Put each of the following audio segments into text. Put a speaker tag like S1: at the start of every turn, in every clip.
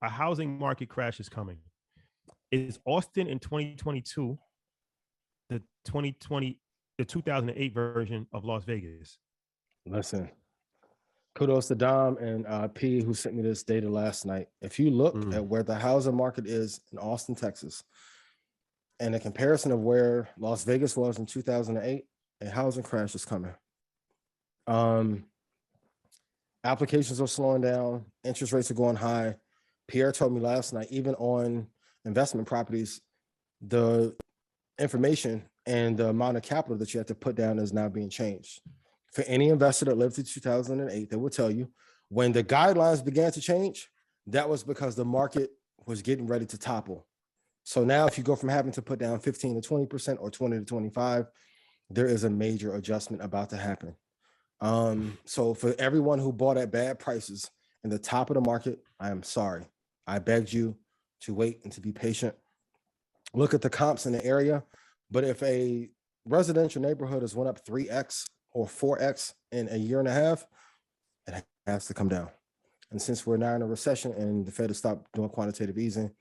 S1: a housing market crash is coming. Is Austin in 2022 the 2020 the 2008 version of Las Vegas?
S2: Listen, kudos to Dom and P who sent me this data last night. If you look at where the housing market is in Austin, Texas, and a comparison of where Las Vegas was in 2008, a housing crash is coming. Applications are slowing down. Interest rates are going high. Pierre told me last night, even on investment properties, the information and the amount of capital that you have to put down is now being changed. For any investor that lived through 2008, they will tell you when the guidelines began to change, that was because the market was getting ready to topple. So now if you go from having to put down 15 to 20% or 20 to 25, there is a major adjustment about to happen. So for everyone who bought at bad prices in the top of the market, I am sorry. I begged you to wait and to be patient. Look at the comps in the area. But if a residential neighborhood has went up 3x or 4x in a year and a half, it has to come down. And since we're now in a recession and the Fed has stopped doing quantitative easing,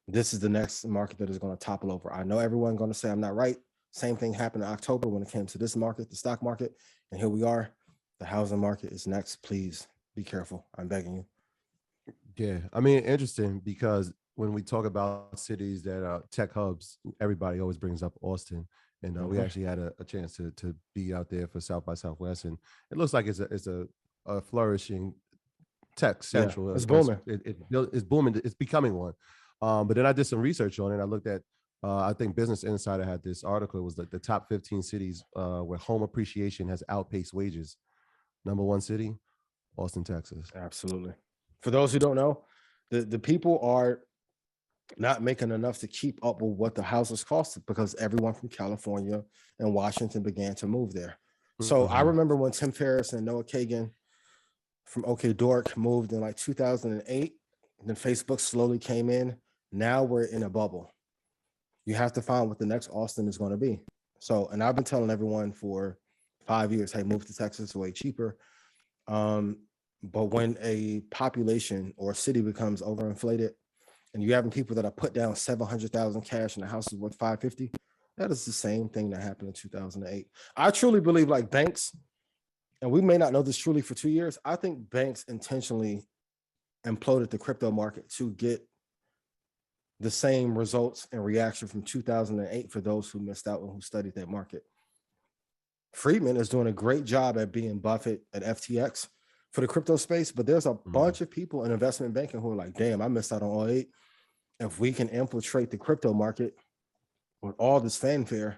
S2: this is the next market that is going to topple over. I know everyone's going to say I'm not right. Same thing happened in October when it came to this market, the stock market. And here we are. The housing market is next. Please be careful. I'm begging you.
S3: Yeah. I mean, interesting because when we talk about cities that are tech hubs, everybody always brings up Austin. And we actually had a chance to be out there for South by Southwest. And it looks like it's a flourishing tech central.
S2: Yeah, it's booming.
S3: It's booming. It's becoming one. But then I did some research on it. I looked at, I think Business Insider had this article. It was the top 15 cities where home appreciation has outpaced wages. Number one city, Austin, Texas.
S2: Absolutely. For those who don't know, the people are not making enough to keep up with what the houses cost because everyone from California and Washington began to move there. So I remember when Tim Ferriss and Noah Kagan from OK Dork moved in like 2008, and then Facebook slowly came in. Now we're in a bubble. You have to find what the next Austin is going to be. So, and I've been telling everyone for 5 years, hey, move to Texas, it's way cheaper. But when a population or a city becomes overinflated and you're having people that are put down 700,000 cash and the house is worth 550, that is the same thing that happened in 2008. I truly believe like banks, and we may not know this truly for 2 years, I think banks intentionally imploded the crypto market to get the same results and reaction from 2008 for those who missed out and who studied that market. Friedman is doing a great job at being Buffett at FTX for the crypto space, but there's a bunch of people in investment banking who are like, damn, I missed out on 08. If we can infiltrate the crypto market with all this fanfare.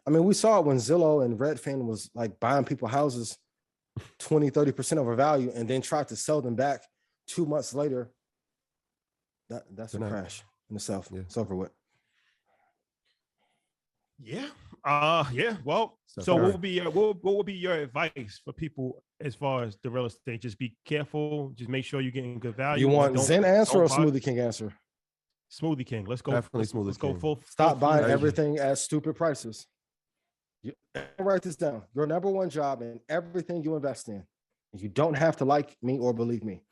S2: I mean, we saw it when Zillow and Redfin was like buying people houses 20, 30% over value and then tried to sell them back 2 months later. That's a crash in itself. Yeah. It's over with.
S1: Yeah. Yeah. Well, so what would be your advice for people as far as the real estate? Just be careful. Just make sure you're getting good value.
S2: You want Zen answer or Smoothie King answer?
S1: Smoothie King. Let's go.
S3: Definitely Smoothie
S1: Let's
S3: King.
S1: go full.
S2: Stop buying everything at stupid prices. Write this down. Your number one job in everything you invest in, you don't have to like me or believe me,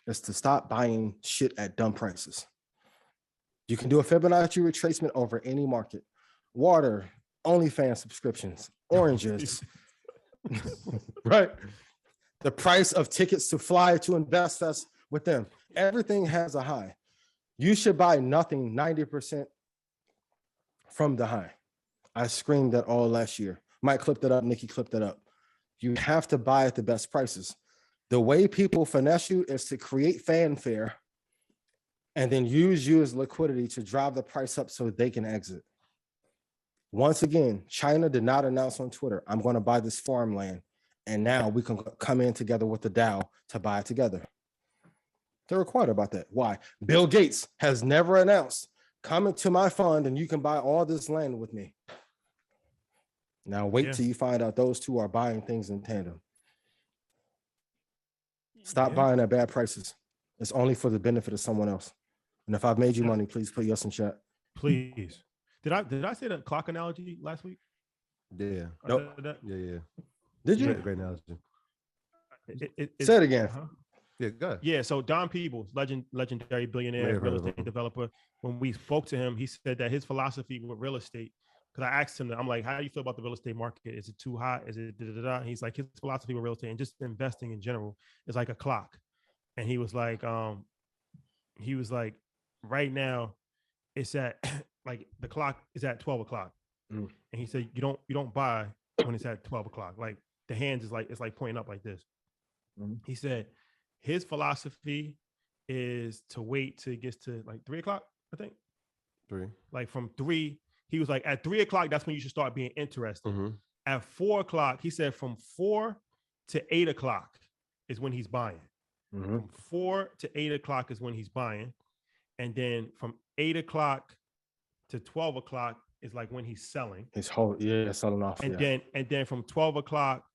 S2: is to stop buying shit at dumb prices. You can do a Fibonacci retracement over any market. Water, OnlyFans subscriptions, oranges, right? The price of tickets to fly to Invest Fest with them. Everything has a high. You should buy nothing 90% from the high. I screamed that all last year. Mike clipped that up. Nikki clipped that up. You have to buy at the best prices. The way people finesse you is to create fanfare and then use you as liquidity to drive the price up so they can exit. Once again, China did not announce on Twitter, I'm going to buy this farmland. And now we can come in together with the Dow to buy it together. They're quiet about that. Why? Bill Gates has never announced, come into my fund and you can buy all this land with me. Now wait till you find out those two are buying things in tandem. Stop buying at bad prices. It's only for the benefit of someone else. And if I've made you money, please put yes in chat.
S1: Please. Did I say the clock analogy last week?
S3: Yeah.
S2: Nope.
S3: Yeah.
S2: Did you?
S3: Great analogy.
S2: Say it again.
S3: Yeah, Yeah, go ahead.
S1: Yeah, so Don Peebles, legendary billionaire
S3: May have
S1: real
S3: heard of
S1: estate
S3: him.
S1: developer. When we spoke to him, he said that his philosophy with real estate, because I asked him, I'm like, how do you feel about the real estate market? Is it too hot? Is it da-da-da-da? He's like, his philosophy with real estate and just investing in general is like a clock. And he was like, right now it's at like the clock is at 12 o'clock.
S2: Mm.
S1: And he said, you don't buy when it's at 12 o'clock. Like the hands is like, it's like pointing up like this.
S2: Mhm.
S1: He said his philosophy is to wait till it gets to like 3 o'clock, I think.
S3: 3.
S1: Like from 3, he was like, at 3 o'clock, that's when you should start being interested.
S3: Mm-hmm.
S1: At 4 o'clock, he said from 4 to 8 o'clock is when he's buying.
S2: Mhm.
S1: From 4 to 8 o'clock is when he's buying. And then from 8 o'clock to 12 o'clock is like when he's selling.
S2: His selling off.
S1: And then from 12 o'clock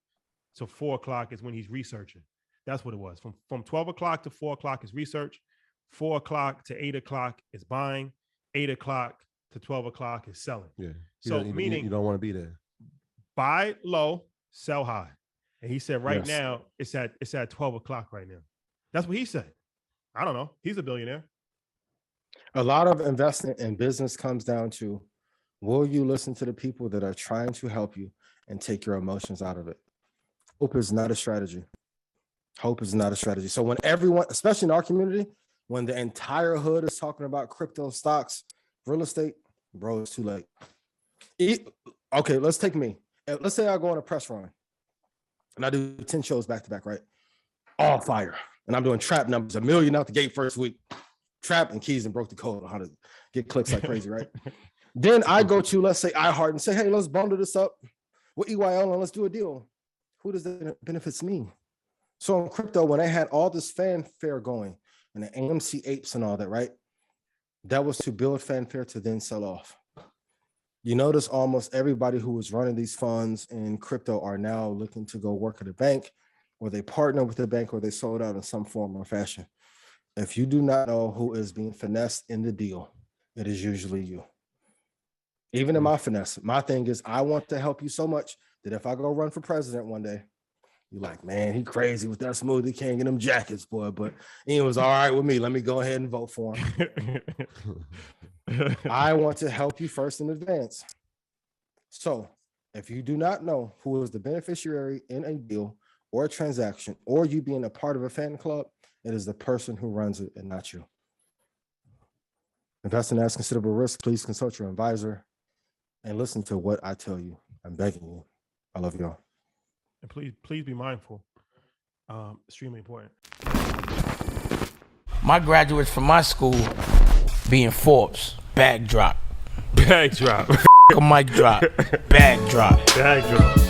S1: to 4 o'clock is when he's researching. That's what it was. From 12 o'clock to 4 o'clock is research. 4 o'clock to 8 o'clock is buying. 8 o'clock to 12 o'clock is selling.
S3: Yeah.
S1: So
S3: Meaning you don't want to be there.
S1: Buy low, sell high. And he said right
S2: Yes.
S1: now it's at 12 o'clock right now. That's what he said. I don't know. He's a billionaire.
S2: A lot of investing in business comes down to, will you listen to the people that are trying to help you and take your emotions out of it? Hope is not a strategy. Hope is not a strategy. So when everyone, especially in our community, when the entire hood is talking about crypto, stocks, real estate, bro, it's too late. Okay, let's take me. Let's say I go on a press run and I do 10 shows back to back, right? All fire. And I'm doing trap numbers, 1 million out the gate first week. Trap and keys and broke the code on how to get clicks like crazy, right? Then I go to, let's say, iHeart and say, hey, let's bundle this up with EYL and let's do a deal. Who does that benefits me? So in crypto, when I had all this fanfare going and the AMC apes and all that, right? That was to build fanfare to then sell off. You notice almost everybody who was running these funds in crypto are now looking to go work at a bank, or they partner with the bank, or they sold out in some form or fashion. If you do not know who is being finessed in the deal, it is usually you. Even in my finesse, my thing is I want to help you so much that if I go run for president one day, you're like, man, he crazy with that smoothie, can't get them jackets, boy. But he was all right with me. Let me go ahead and vote for him. I want to help you first in advance. So if you do not know who is the beneficiary in a deal or a transaction, or you being a part of a fan club, it is the person who runs it and not you. Investing has considerable risk. Please consult your advisor and listen to what I tell you. I'm begging you. I love y'all.
S1: And please be mindful. Extremely important.
S4: My graduates from my school being Forbes, bag drop.
S1: Bag drop.
S4: A mic drop, bag drop.
S1: Bag drop.